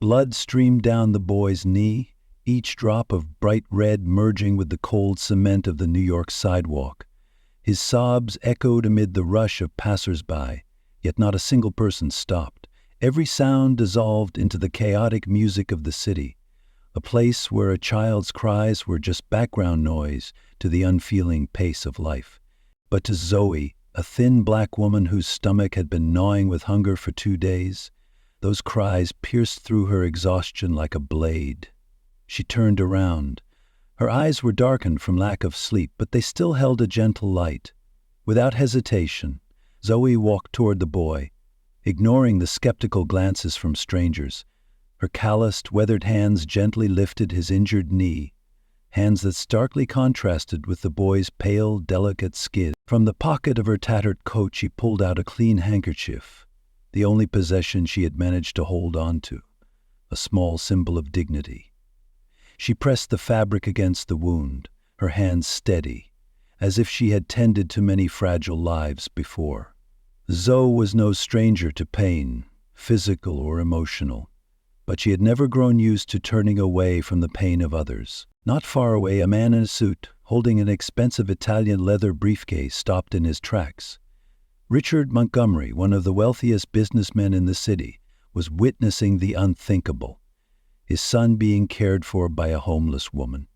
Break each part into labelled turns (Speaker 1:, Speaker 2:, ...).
Speaker 1: Blood streamed down the boy's knee, each drop of bright red merging with the cold cement of the New York sidewalk. His sobs echoed amid the rush of passers-by, yet not a single person stopped. Every sound dissolved into the chaotic music of the city, a place where a child's cries were just background noise to the unfeeling pace of life. But to Zoe, a thin black woman whose stomach had been gnawing with hunger for 2 days, those cries pierced through her exhaustion like a blade. She turned around. Her eyes were darkened from lack of sleep, but they still held a gentle light. Without hesitation, Zoe walked toward the boy, ignoring the skeptical glances from strangers. Her calloused, weathered hands gently lifted his injured knee, hands that starkly contrasted with the boy's pale, delicate skin. From the pocket of her tattered coat she pulled out a clean handkerchief, the only possession she had managed to hold on to, a small symbol of dignity. She pressed the fabric against the wound, her hands steady, as if she had tended to many fragile lives before. Zoe was no stranger to pain, physical or emotional, but she had never grown used to turning away from the pain of others. Not far away, a man in a suit, holding an expensive Italian leather briefcase, stopped in his tracks. Richard Montgomery, one of the wealthiest businessmen in the city, was witnessing the unthinkable, his son being cared for by a homeless woman.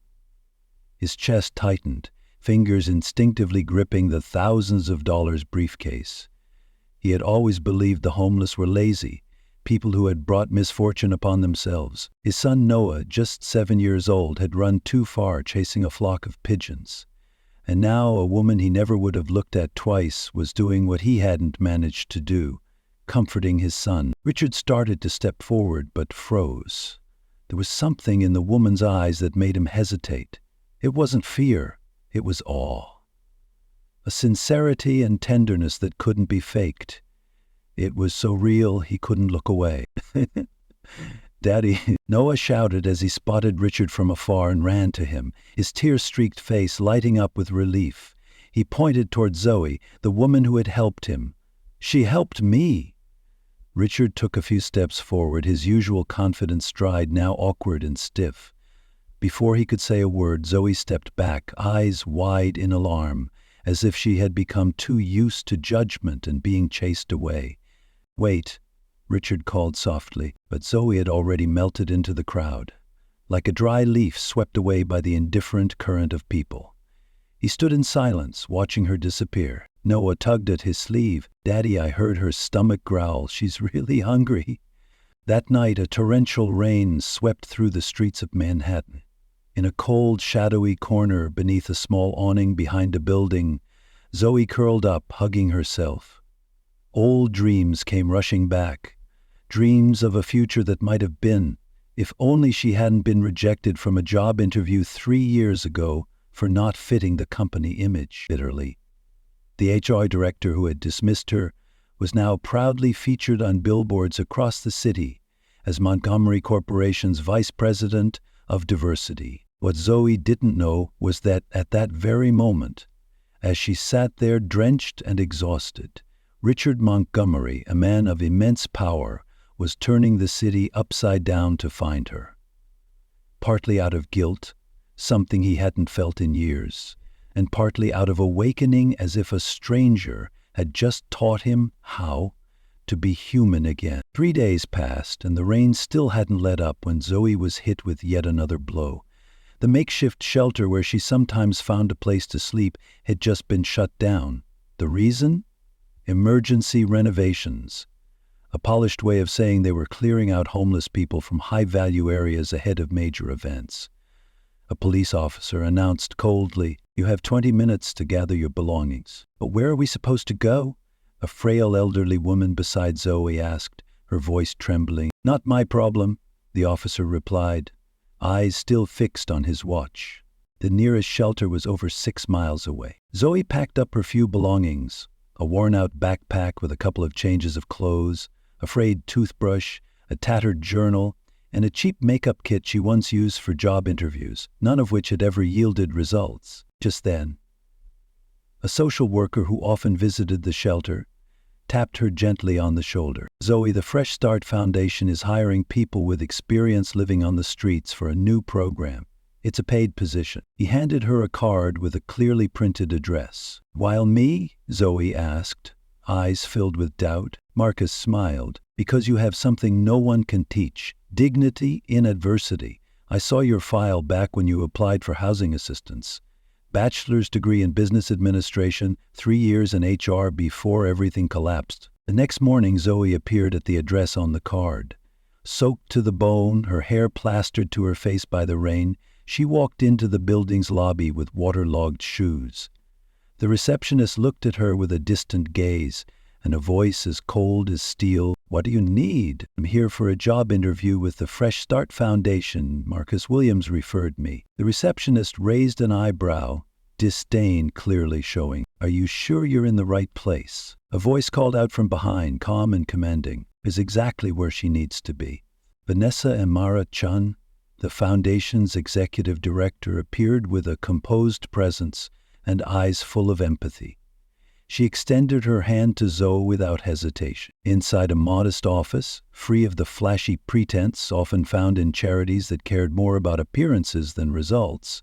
Speaker 1: His chest tightened, fingers instinctively gripping the thousands of dollars briefcase. He had always believed the homeless were lazy, people who had brought misfortune upon themselves. His son Noah, just 7 years old, had run too far chasing a flock of pigeons. And now a woman he never would have looked at twice was doing what he hadn't managed to do, comforting his son. Richard started to step forward but froze. There was something in the woman's eyes that made him hesitate. It wasn't fear, it was awe. A sincerity and tenderness that couldn't be faked. It was so real he couldn't look away. "Daddy," Noah shouted as he spotted Richard from afar and ran to him, his tear-streaked face lighting up with relief. He pointed toward Zoe, the woman who had helped him. "She helped me." Richard took a few steps forward, his usual confident stride now awkward and stiff. Before he could say a word, Zoe stepped back, eyes wide in alarm, as if she had become too used to judgment and being chased away. "Wait," Richard called softly, but Zoe had already melted into the crowd, like a dry leaf swept away by the indifferent current of people. He stood in silence, watching her disappear. Noah tugged at his sleeve. "Daddy," I heard her stomach growl. "She's really hungry." That night, a torrential rain swept through the streets of Manhattan. In a cold, shadowy corner beneath a small awning behind a building, Zoe curled up, hugging herself. Old dreams came rushing back, dreams of a future that might have been, if only she hadn't been rejected from a job interview 3 years ago for not fitting the company image. Bitterly, the HR director who had dismissed her was now proudly featured on billboards across the city as Montgomery Corporation's vice president of diversity. What Zoe didn't know was that at that very moment, as she sat there drenched and exhausted, Richard Montgomery, a man of immense power, was turning the city upside down to find her. Partly out of guilt, something he hadn't felt in years, and partly out of awakening as if a stranger had just taught him how to be human again. 3 days passed, and the rain still hadn't let up when Zoe was hit with yet another blow. The makeshift shelter where she sometimes found a place to sleep had just been shut down. The reason? Emergency renovations. A polished way of saying they were clearing out homeless people from high-value areas ahead of major events. A police officer announced coldly, "You have 20 minutes to gather your belongings." "But where are we supposed to go?" a frail elderly woman beside Zoe asked, her voice trembling. "Not my problem," the officer replied, eyes still fixed on his watch. The nearest shelter was over 6 miles away. Zoe packed up her few belongings, a worn-out backpack with a couple of changes of clothes, a frayed toothbrush, a tattered journal, and a cheap makeup kit she once used for job interviews, none of which had ever yielded results. Just then, a social worker who often visited the shelter tapped her gently on the shoulder. Zoe, the Fresh Start Foundation is hiring people with experience living on the streets for a new program. It's a paid position. He handed her a card with a clearly printed address. While me? Zoe asked, eyes filled with doubt. Marcus smiled. Because you have something no one can teach. Dignity in adversity. I saw your file back when you applied for housing assistance. Bachelor's degree in business administration, 3 years in HR before everything collapsed. The next morning, Zoe appeared at the address on the card. Soaked to the bone, her hair plastered to her face by the rain, she walked into the building's lobby with waterlogged shoes. The receptionist looked at her with a distant gaze, and a voice as cold as steel. What do you need? I'm here for a job interview with the Fresh Start Foundation. Marcus Williams referred me. The receptionist raised an eyebrow, disdain clearly showing. Are you sure you're in the right place? A voice called out from behind, calm and commanding, is exactly where she needs to be. Vanessa Amara Chun, the foundation's executive director, appeared with a composed presence and eyes full of empathy. She extended her hand to Zoe without hesitation. Inside a modest office, free of the flashy pretense often found in charities that cared more about appearances than results,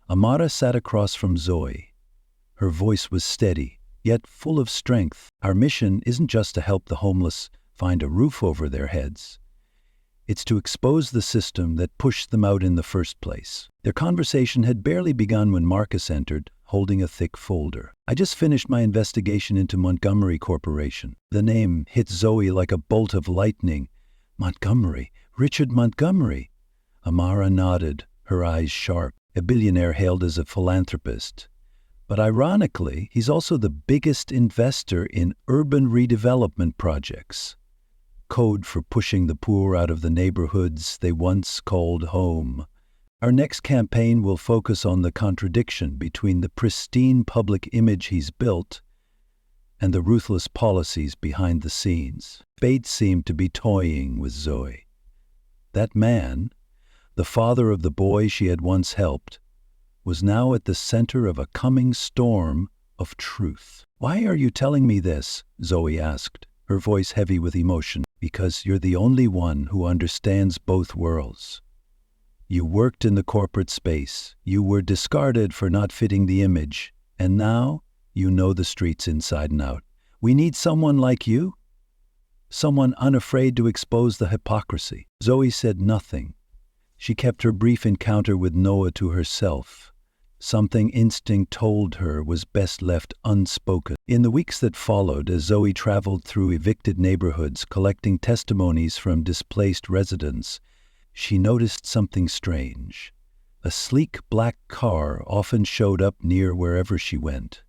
Speaker 1: Amara sat across from Zoe. Her voice was steady, yet full of strength. Our mission isn't just to help the homeless find a roof over their heads. It's to expose the system that pushed them out in the first place. Their conversation had barely begun when Marcus entered, holding a thick folder. I just finished my investigation into Montgomery Corporation. The name hit Zoe like a bolt of lightning. Montgomery? Richard Montgomery? Amara nodded, her eyes sharp. A billionaire hailed as a philanthropist. But ironically, he's also the biggest investor in urban redevelopment projects. Code for pushing the poor out of the neighborhoods they once called home. Our next campaign will focus on the contradiction between the pristine public image he's built and the ruthless policies behind the scenes. Fate seemed to be toying with Zoe. That man, the father of the boy she had once helped, was now at the center of a coming storm of truth. Why are you telling me this? Zoe asked, her voice heavy with emotion. Because you're the only one who understands both worlds. You worked in the corporate space. You were discarded for not fitting the image. And now you know the streets inside and out. We need someone like you. Someone unafraid to expose the hypocrisy. Zoe said nothing. She kept her brief encounter with Noah to herself. Something instinct told her was best left unspoken. In the weeks that followed, as Zoe traveled through evicted neighborhoods collecting testimonies from displaced residents, she noticed something strange. A sleek black car often showed up near wherever she went.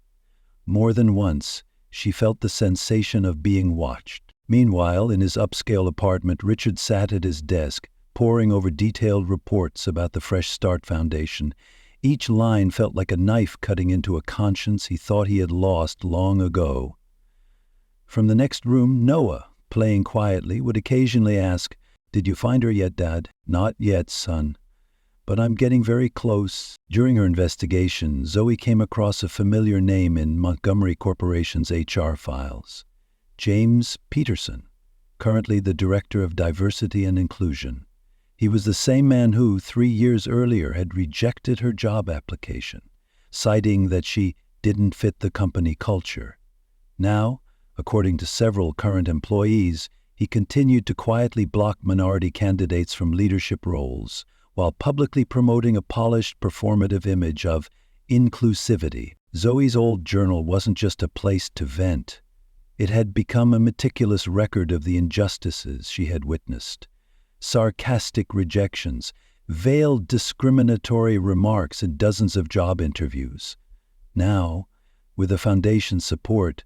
Speaker 1: More than once, she felt the sensation of being watched. Meanwhile, in his upscale apartment, Richard sat at his desk, poring over detailed reports about the Fresh Start Foundation. Each line felt like a knife cutting into a conscience he thought he had lost long ago. From the next room, Noah, playing quietly, would occasionally ask, "Did you find her yet, Dad?" "Not yet, son. But I'm getting very close." During her investigation, Zoe came across a familiar name in Montgomery Corporation's HR files. James Peterson, currently the Director of Diversity and Inclusion. He was the same man who, 3 years earlier, had rejected her job application, citing that she didn't fit the company culture. Now, according to several current employees, he continued to quietly block minority candidates from leadership roles, while publicly promoting a polished, performative image of inclusivity. Zoe's old journal wasn't just a place to vent. It had become a meticulous record of the injustices she had witnessed. Sarcastic rejections, veiled discriminatory remarks in dozens of job interviews. Now, with the foundation's support,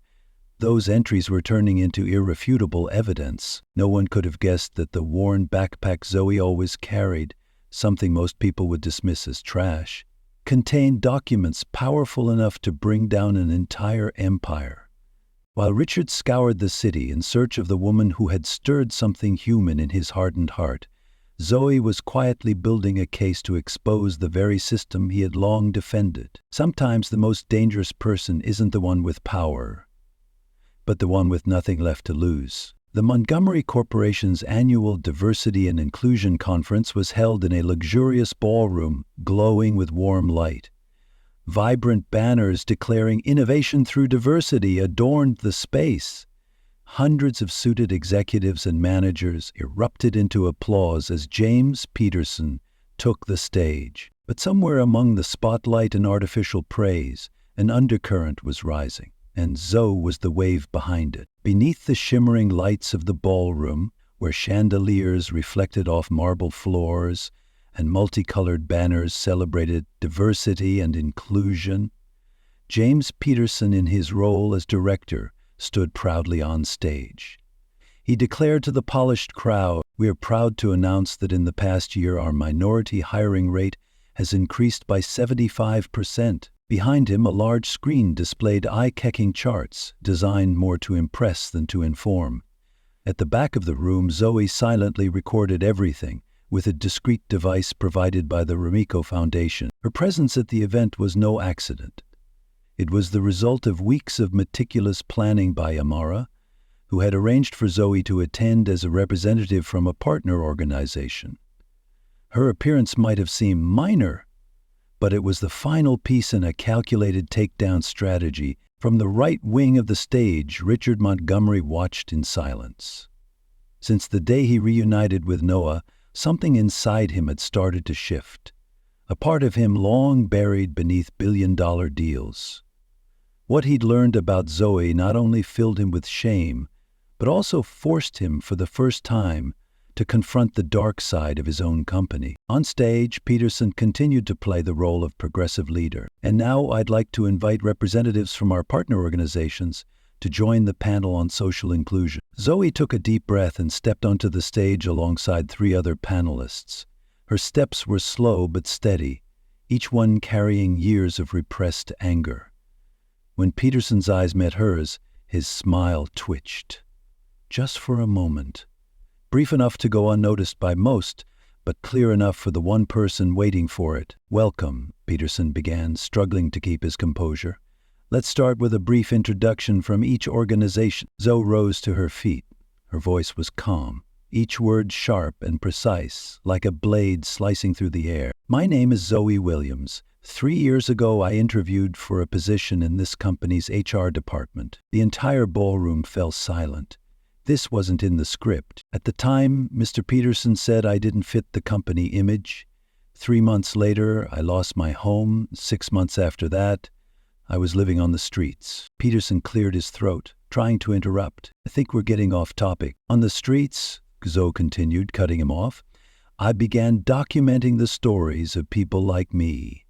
Speaker 1: those entries were turning into irrefutable evidence. No one could have guessed that the worn backpack Zoe always carried, something most people would dismiss as trash, contained documents powerful enough to bring down an entire empire. While Richard scoured the city in search of the woman who had stirred something human in his hardened heart, Zoe was quietly building a case to expose the very system he had long defended. Sometimes the most dangerous person isn't the one with power, but the one with nothing left to lose. The Montgomery Corporation's annual Diversity and Inclusion Conference was held in a luxurious ballroom glowing with warm light. Vibrant banners declaring innovation through diversity adorned the space. Hundreds of suited executives and managers erupted into applause as James Peterson took the stage. But somewhere among the spotlight and artificial praise, an undercurrent was rising, and Zoe was the wave behind it. Beneath the shimmering lights of the ballroom, where chandeliers reflected off marble floors and multicolored banners celebrated diversity and inclusion, James Peterson, in his role as director, stood proudly on stage. He declared to the polished crowd, "We are proud to announce that in the past year our minority hiring rate has increased by 75%. Behind him, a large screen displayed eye-catching charts, designed more to impress than to inform. At the back of the room, Zoe silently recorded everything, with a discreet device provided by the Ramiko Foundation. Her presence at the event was no accident. It was the result of weeks of meticulous planning by Amara, who had arranged for Zoe to attend as a representative from a partner organization. Her appearance might have seemed minor, but it was the final piece in a calculated takedown strategy. From the right wing of the stage, Richard Montgomery watched in silence. Since the day he reunited with Noah, something inside him had started to shift, a part of him long buried beneath billion-dollar deals. What he'd learned about Zoe not only filled him with shame, but also forced him for the first time to confront the dark side of his own company. On stage, Peterson continued to play the role of progressive leader. "And now I'd like to invite representatives from our partner organizations to join the panel on social inclusion." Zoe took a deep breath and stepped onto the stage alongside 3 other panelists. Her steps were slow but steady, each one carrying years of repressed anger. When Peterson's eyes met hers, his smile twitched. Just for a moment. Brief enough to go unnoticed by most, but clear enough for the one person waiting for it. "Welcome," Peterson began, struggling to keep his composure. "Let's start with a brief introduction from each organization." Zoe rose to her feet. Her voice was calm, each word sharp and precise, like a blade slicing through the air. "My name is Zoe Williams. 3 years ago, I interviewed for a position in this company's HR department." The entire ballroom fell silent. This wasn't in the script. "At the time, Mr. Peterson said I didn't fit the company image. 3 months later, I lost my home. 6 months after that, I was living on the streets." Peterson cleared his throat, trying to interrupt. "I think we're getting off topic. On the streets," Zoe continued, cutting him off, "I began documenting the stories of people like me.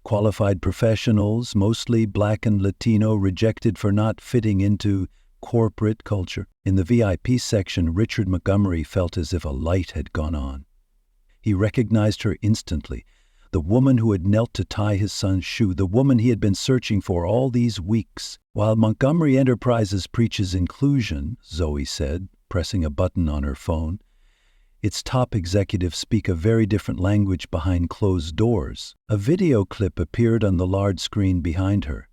Speaker 1: Qualified professionals, mostly Black and Latino, rejected for not fitting into corporate culture." In the VIP section, Richard Montgomery felt as if a light had gone on. He recognized her instantly, the woman who had knelt to tie his son's shoe, the woman he had been searching for all these weeks. "While Montgomery Enterprises preaches inclusion," Zoe said, pressing a button on her phone, "its top executives speak a very different language behind closed doors." A video clip appeared on the large screen behind her.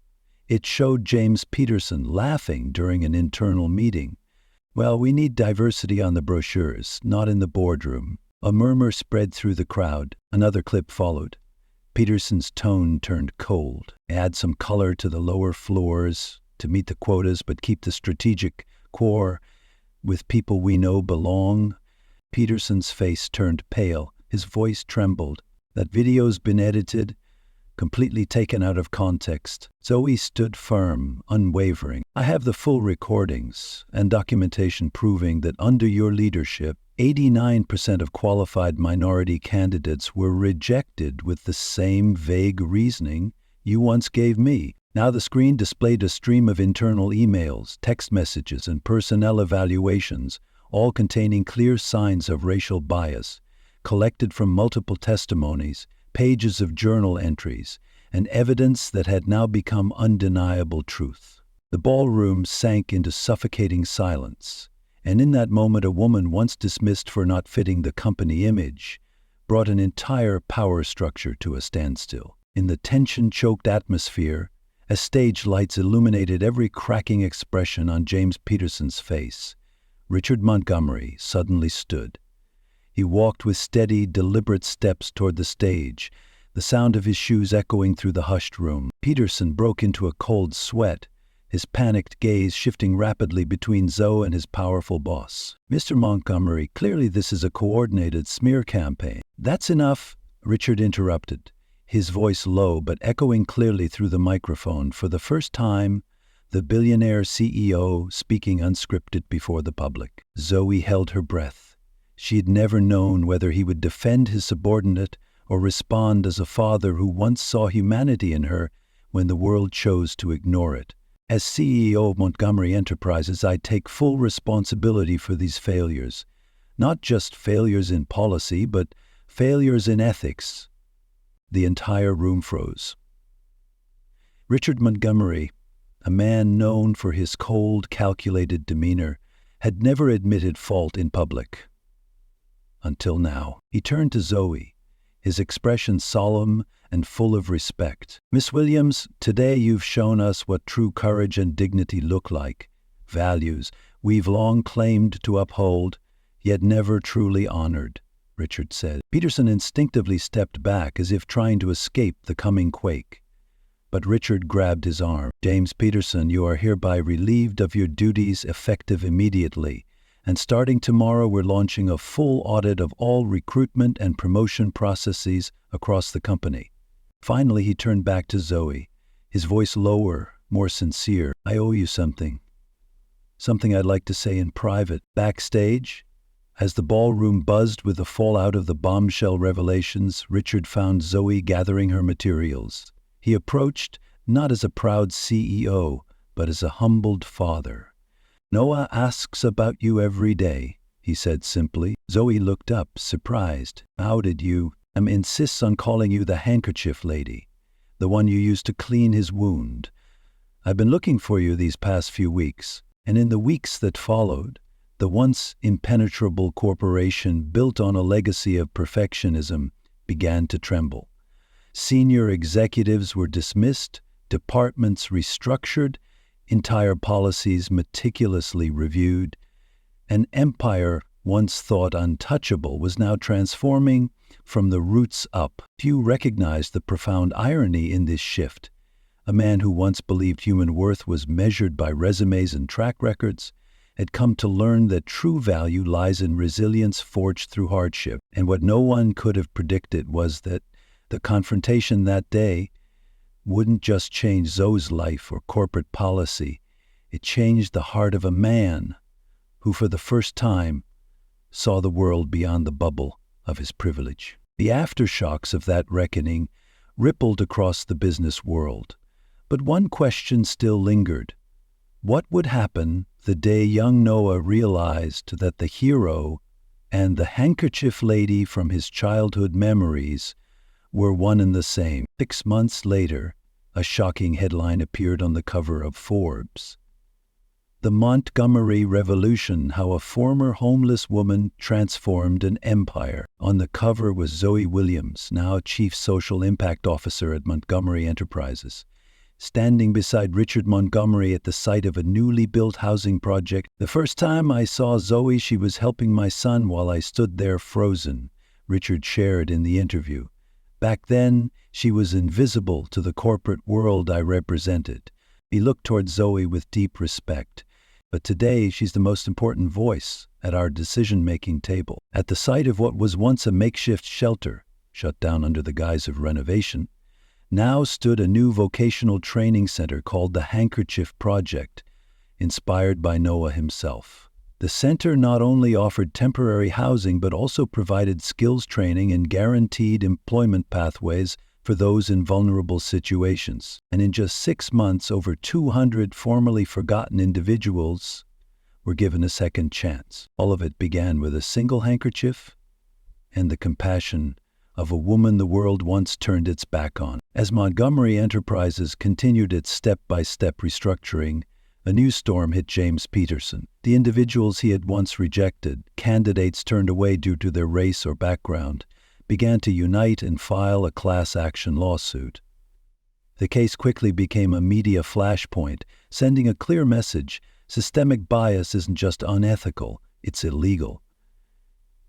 Speaker 1: It showed James Peterson laughing during an internal meeting. "Well, we need diversity on the brochures, not in the boardroom." A murmur spread through the crowd. Another clip followed. Peterson's tone turned cold. "Add some color to the lower floors to meet the quotas, but keep the strategic core with people we know belong." Peterson's face turned pale. His voice trembled. "That video's been edited, completely taken out of context." Zoe stood firm, unwavering. "I have the full recordings and documentation proving that under your leadership, 89% of qualified minority candidates were rejected with the same vague reasoning you once gave me." Now the screen displayed a stream of internal emails, text messages, and personnel evaluations, all containing clear signs of racial bias, collected from multiple testimonies, pages of journal entries, and evidence that had now become undeniable truth. The ballroom sank into suffocating silence, and in that moment a woman once dismissed for not fitting the company image brought an entire power structure to a standstill. In the tension-choked atmosphere, as stage lights illuminated every cracking expression on James Peterson's face, Richard Montgomery suddenly stood. He walked with steady, deliberate steps toward the stage, the sound of his shoes echoing through the hushed room. Peterson broke into a cold sweat, his panicked gaze shifting rapidly between Zoe and his powerful boss. "Mr. Montgomery, clearly this is a coordinated smear campaign." "That's enough," Richard interrupted, his voice low but echoing clearly through the microphone. For the first time, the billionaire CEO speaking unscripted before the public. Zoe held her breath. She had never known whether he would defend his subordinate or respond as a father who once saw humanity in her when the world chose to ignore it. "As CEO of Montgomery Enterprises, I take full responsibility for these failures. Not just failures in policy, but failures in ethics." The entire room froze. Richard Montgomery, a man known for his cold, calculated demeanor, had never admitted fault in public. Until now. He turned to Zoe, his expression solemn and full of respect. "Miss Williams, today you've shown us what true courage and dignity look like, values we've long claimed to uphold, yet never truly honored," Richard said. Peterson instinctively stepped back as if trying to escape the coming quake. But Richard grabbed his arm. "James Peterson, you are hereby relieved of your duties effective immediately. And starting tomorrow, we're launching a full audit of all recruitment and promotion processes across the company." Finally, he turned back to Zoe, his voice lower, more sincere. "I owe you something. Something I'd like to say in private." Backstage, as the ballroom buzzed with the fallout of the bombshell revelations, Richard found Zoe gathering her materials. He approached not as a proud CEO, but as a humbled father. "Noah asks about you every day," he said simply. Zoe looked up, surprised. "How did you? Insists on calling you the handkerchief lady, the one you used to clean his wound. I've been looking for you these past few weeks." And in the weeks that followed, the once impenetrable corporation built on a legacy of perfectionism began to tremble. Senior executives were dismissed, departments restructured, entire policies meticulously reviewed. An empire once thought untouchable was now transforming from the roots up. Few recognized the profound irony in this shift. A man who once believed human worth was measured by resumes and track records had come to learn that true value lies in resilience forged through hardship. And what no one could have predicted was that the confrontation that day wouldn't just change Zoe's life or corporate policy. It changed the heart of a man who, for the first time, saw the world beyond the bubble of his privilege. The aftershocks of that reckoning rippled across the business world. But one question still lingered. What would happen the day young Noah realized that the hero and the handkerchief lady from his childhood memories were one and the same? 6 months later, a shocking headline appeared on the cover of Forbes. "The Montgomery Revolution: How a Former Homeless Woman Transformed an Empire." On the cover was Zoe Williams, now Chief Social Impact Officer at Montgomery Enterprises, standing beside Richard Montgomery at the site of a newly built housing project. "The first time I saw Zoe, she was helping my son while I stood there frozen," Richard shared in the interview. "Back then, she was invisible to the corporate world I represented." He looked toward Zoe with deep respect. "But today, she's the most important voice at our decision-making table." At the site of what was once a makeshift shelter, shut down under the guise of renovation, now stood a new vocational training center called the Handkerchief Project, inspired by Noah himself. The center not only offered temporary housing but also provided skills training and guaranteed employment pathways for those in vulnerable situations. And in just 6 months, over 200 formerly forgotten individuals were given a second chance. All of it began with a single handkerchief and the compassion of a woman the world once turned its back on. As Montgomery Enterprises continued its step-by-step restructuring, a new storm hit James Peterson. The individuals he had once rejected, candidates turned away due to their race or background, began to unite and file a class action lawsuit. The case quickly became a media flashpoint, sending a clear message: systemic bias isn't just unethical, it's illegal.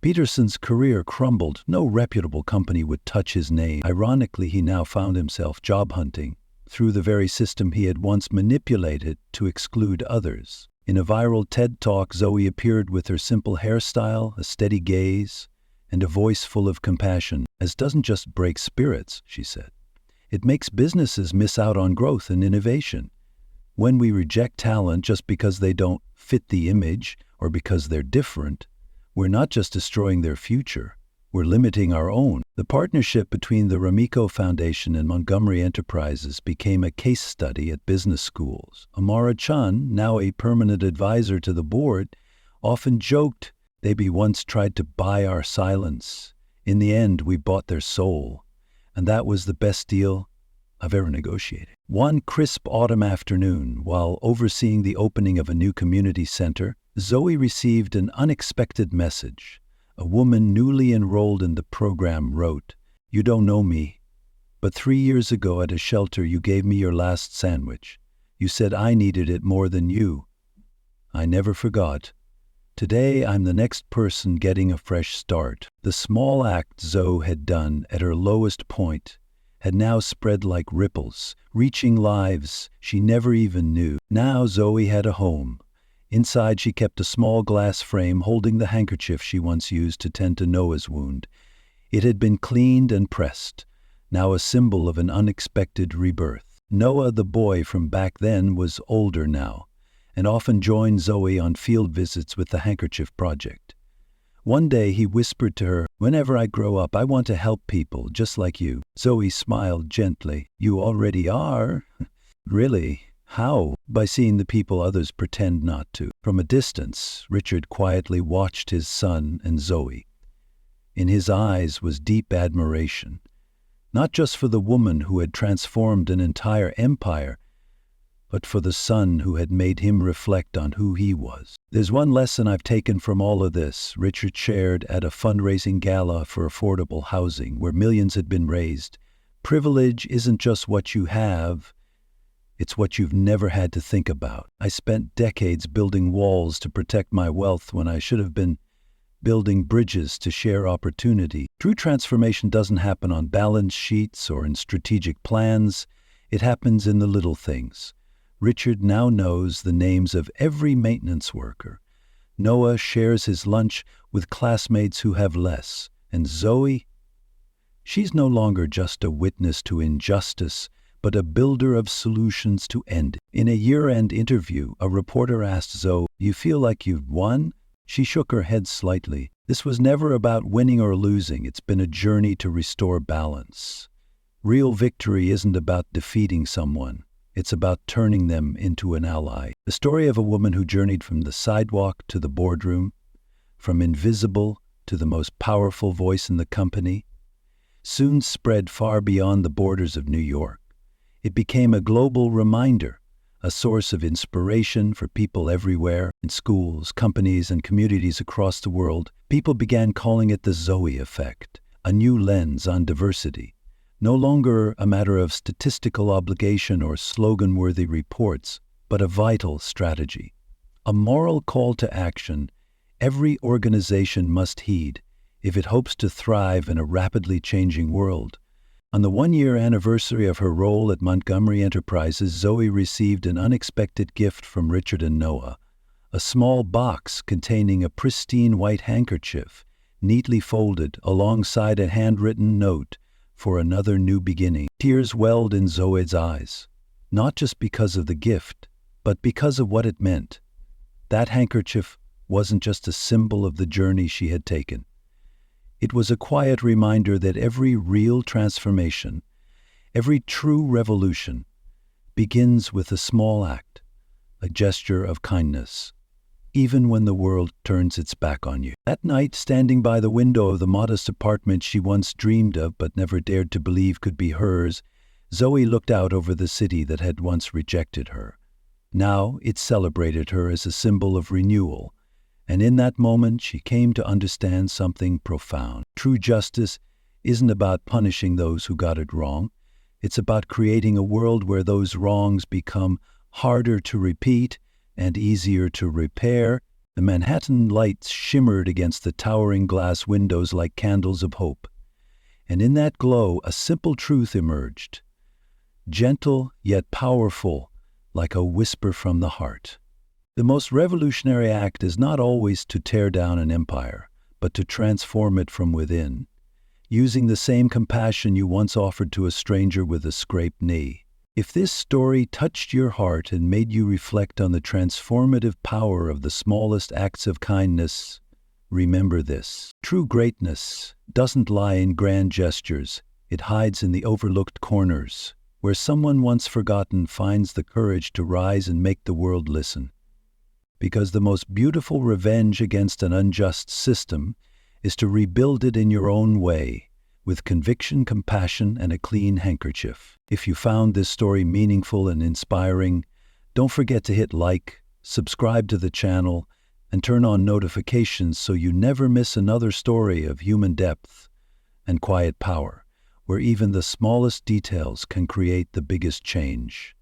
Speaker 1: Peterson's career crumbled. No reputable company would touch his name. Ironically, he now found himself job hunting through the very system he had once manipulated to exclude others. In a viral TED Talk, Zoe appeared with her simple hairstyle, a steady gaze, and a voice full of compassion. "As doesn't just break spirits," she said. "It makes businesses miss out on growth and innovation. When we reject talent just because they don't fit the image or because they're different, we're not just destroying their future, we're limiting our own." The partnership between the Ramiko Foundation and Montgomery Enterprises became a case study at business schools. Amara Chun, now a permanent advisor to the board, often joked, "They once tried to buy our silence. In the end, we bought their soul. And that was the best deal I've ever negotiated." One crisp autumn afternoon, while overseeing the opening of a new community center, Zoe received an unexpected message. A woman newly enrolled in the program wrote, "You don't know me, but 3 years ago at a shelter you gave me your last sandwich. You said I needed it more than you. I never forgot. Today I'm the next person getting a fresh start." The small act Zoe had done at her lowest point had now spread like ripples, reaching lives she never even knew. Now Zoe had a home. Inside she kept a small glass frame holding the handkerchief she once used to tend to Noah's wound. It had been cleaned and pressed, now a symbol of an unexpected rebirth. Noah, the boy from back then, was older now, and often joined Zoe on field visits with the Handkerchief Project. One day he whispered to her, "Whenever I grow up, I want to help people just like you." Zoe smiled gently. "You already are." "Really? How?" "By seeing the people others pretend not to." From a distance, Richard quietly watched his son and Zoe. In his eyes was deep admiration, not just for the woman who had transformed an entire empire, but for the son who had made him reflect on who he was. "There's one lesson I've taken from all of this," Richard shared at a fundraising gala for affordable housing where millions had been raised. "Privilege isn't just what you have, it's what you've never had to think about. I spent decades building walls to protect my wealth when I should have been building bridges to share opportunity." True transformation doesn't happen on balance sheets or in strategic plans. It happens in the little things. Richard now knows the names of every maintenance worker. Noah shares his lunch with classmates who have less. And Zoe? She's no longer just a witness to injustice, but a builder of solutions to end it. In a year-end interview, a reporter asked Zoe, "You feel like you've won?" She shook her head slightly. "This was never about winning or losing. It's been a journey to restore balance. Real victory isn't about defeating someone. It's about turning them into an ally." The story of a woman who journeyed from the sidewalk to the boardroom, from invisible to the most powerful voice in the company, soon spread far beyond the borders of New York. It became a global reminder, a source of inspiration for people everywhere. In schools, companies, and communities across the world, people began calling it the Zoe effect, a new lens on diversity. No longer a matter of statistical obligation or slogan-worthy reports, but a vital strategy. A moral call to action every organization must heed if it hopes to thrive in a rapidly changing world. On the one-year anniversary of her role at Montgomery Enterprises, Zoe received an unexpected gift from Richard and Noah, a small box containing a pristine white handkerchief, neatly folded alongside a handwritten note for another new beginning. Tears welled in Zoe's eyes, not just because of the gift, but because of what it meant. That handkerchief wasn't just a symbol of the journey she had taken. It was a quiet reminder that every real transformation, every true revolution, begins with a small act, a gesture of kindness, even when the world turns its back on you. That night, standing by the window of the modest apartment she once dreamed of but never dared to believe could be hers, Zoe looked out over the city that had once rejected her. Now it celebrated her as a symbol of renewal, and in that moment she came to understand something profound. True justice isn't about punishing those who got it wrong. It's about creating a world where those wrongs become harder to repeat and easier to repair. The Manhattan lights shimmered against the towering glass windows like candles of hope. And in that glow, a simple truth emerged, gentle yet powerful, like a whisper from the heart. The most revolutionary act is not always to tear down an empire, but to transform it from within, using the same compassion you once offered to a stranger with a scraped knee. If this story touched your heart and made you reflect on the transformative power of the smallest acts of kindness, remember this. True greatness doesn't lie in grand gestures. It hides in the overlooked corners, where someone once forgotten finds the courage to rise and make the world listen. Because the most beautiful revenge against an unjust system is to rebuild it in your own way, with conviction, compassion, and a clean handkerchief. If you found this story meaningful and inspiring, don't forget to hit like, subscribe to the channel, and turn on notifications so you never miss another story of human depth and quiet power, where even the smallest details can create the biggest change.